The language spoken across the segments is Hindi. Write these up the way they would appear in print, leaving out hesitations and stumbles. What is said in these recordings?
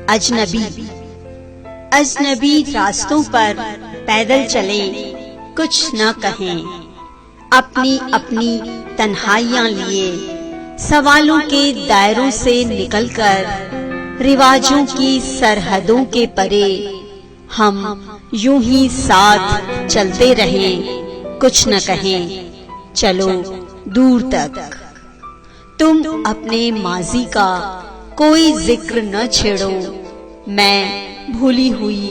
अजनबी अजनबी रास्तों पर पैदल चले, कुछ न कहें, अपनी अपनी तन्हाइयां लिए, सवालों के दायरों से निकलकर रिवाजों की सरहदों के परे हम यूं ही साथ चलते रहें, कुछ न कहें, चलो दूर तक। तुम अपने माजी का कोई जिक्र न छेड़ो, मैं भूली हुई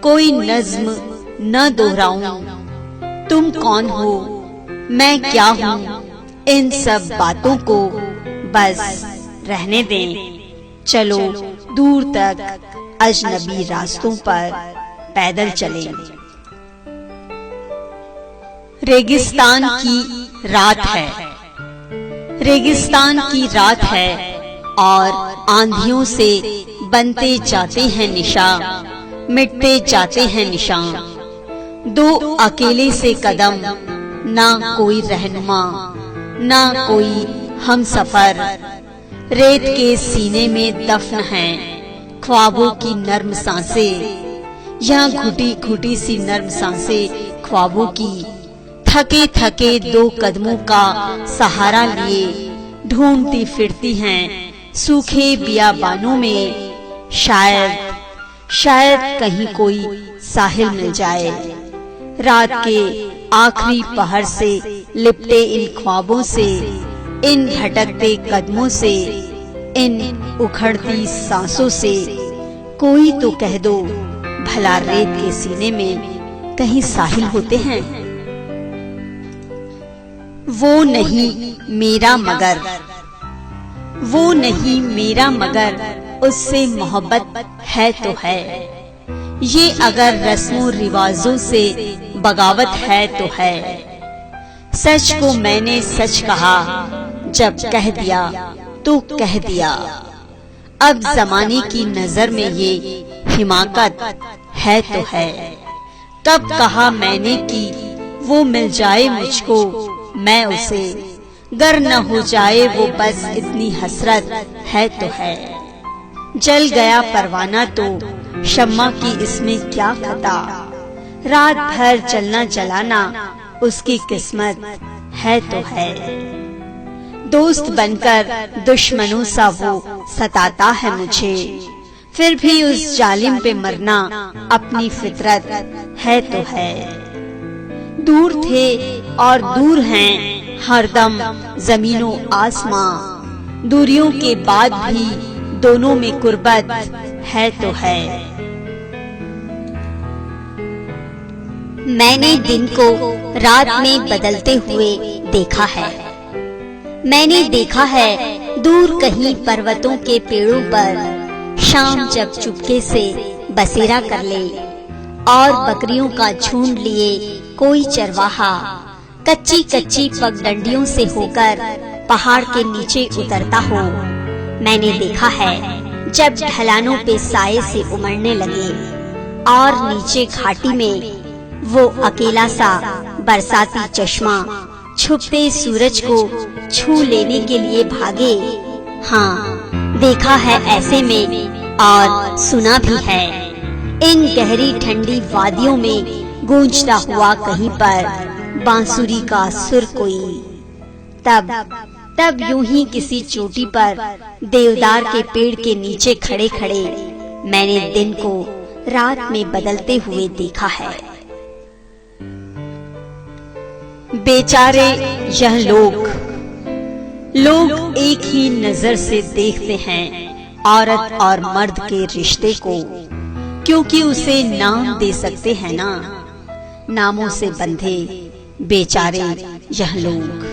कोई नज्म न दोहराऊं। तुम कौन हो, मैं क्या हूँ, इन सब बातों को बस रहने दें, चलो दूर तक अजनबी रास्तों पर पैदल चलें। रेगिस्तान की रात है, रेगिस्तान की रात है और आंधियों से बनते जाते हैं निशान, मिटते जाते हैं निशान। दो अकेले से कदम, ना कोई रहनुमा, ना कोई हम सफर। रेत के सीने में दफन हैं ख्वाबों की नर्म सांसें, यहाँ घुटी घुटी सी नर्म सांसें ख्वाबों की। थके थके दो कदमों का सहारा लिए ढूंढती फिरती हैं सूखे बियाबानों में। शायद कहीं कोई साहिल मिल जाए। रात के आखिरी पहर से लिपटे इन ख्वाबों से, इन भटकते कदमों से, इन उखड़ती सांसों से कोई तो कह दो भला रेत के सीने में कहीं साहिल होते हैं। वो नहीं मेरा मगर, वो नहीं मेरा मगर, उससे मोहब्बत है तो है। ये अगर रस्मों रिवाजों से बगावत है तो है। सच को मैंने सच कहा, जब कह दिया तो कह दिया। अब जमाने की नजर में ये हिमाकत है तो है। कब कहा मैंने कि वो मिल जाए मुझको, मैं उसे, गर न हो जाए वो बस इतनी हसरत है तो है। जल गया परवाना तो शम्मा की इसमें क्या खता, रात भर चलना जलाना उसकी किस्मत है तो है। दोस्त बनकर दुश्मनों सा वो सताता है मुझे, फिर भी उस जालिम पे मरना अपनी फितरत है तो है। दूर थे और दूर हैं हरदम ज़मीनों आसमां, दूरियों के बाद भी दोनों में कुर्बत है तो है। मैंने दिन को रात में बदलते हुए देखा है। मैंने देखा है दूर कहीं पर्वतों के पेड़ों पर शाम जब चुपके से बसेरा कर ले और बकरियों का झुंड लिए कोई चरवाहा कच्ची कच्ची पगडंडियों से होकर पहाड़ के नीचे उतरता हो। मैंने देखा है जब ढलानों पे साये से उमड़ने लगे और नीचे घाटी में वो अकेला सा बरसाती चश्मा छुपते सूरज को छू लेने के लिए भागे। हाँ, देखा है ऐसे में और सुना भी है इन गहरी ठंडी वादियों में गूंजता हुआ कहीं पर बांसुरी का सुर कोई। तब यूं ही किसी चोटी पर देवदार के पेड़ के नीचे खड़े खड़े मैंने दिन को रात में बदलते हुए देखा है। बेचारे यह लोग एक ही नजर से देखते हैं औरत और मर्द के रिश्ते को, क्योंकि उसे नाम दे सकते हैं ना, नामों से बंधे बेचारे यह लोग।